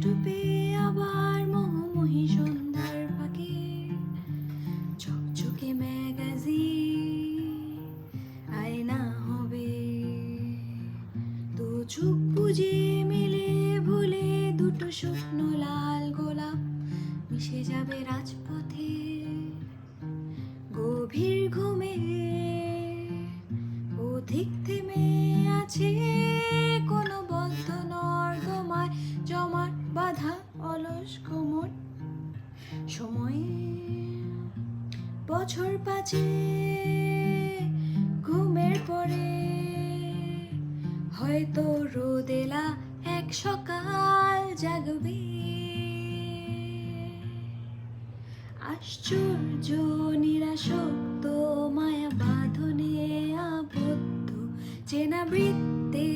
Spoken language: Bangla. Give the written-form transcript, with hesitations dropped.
কষ্ট পেয়ে আবার মোহময়ী সন্ধ্যার ফাঁকে ঝকঝকে ম্যাগাজিন আয়না হবে। তো চোখ বুজে মেলে ভুলে দুটো শুকনো লাল গোলাপ মিশে যাবে রাজপথে গভীর ঘুমে। পথিক থেমে আছে কোনো বদ্ধ নর্দমায় জমাট বাঁধা অলস কোমর সময়ে। বছর পাঁচে ঘুমের পরে হয়তো রোদেলা এক সকাল জাগবে। আশ্চর্য নিরাসক্ত মায়া বাঁধনে আবদ্ধ চেনা বৃত্তে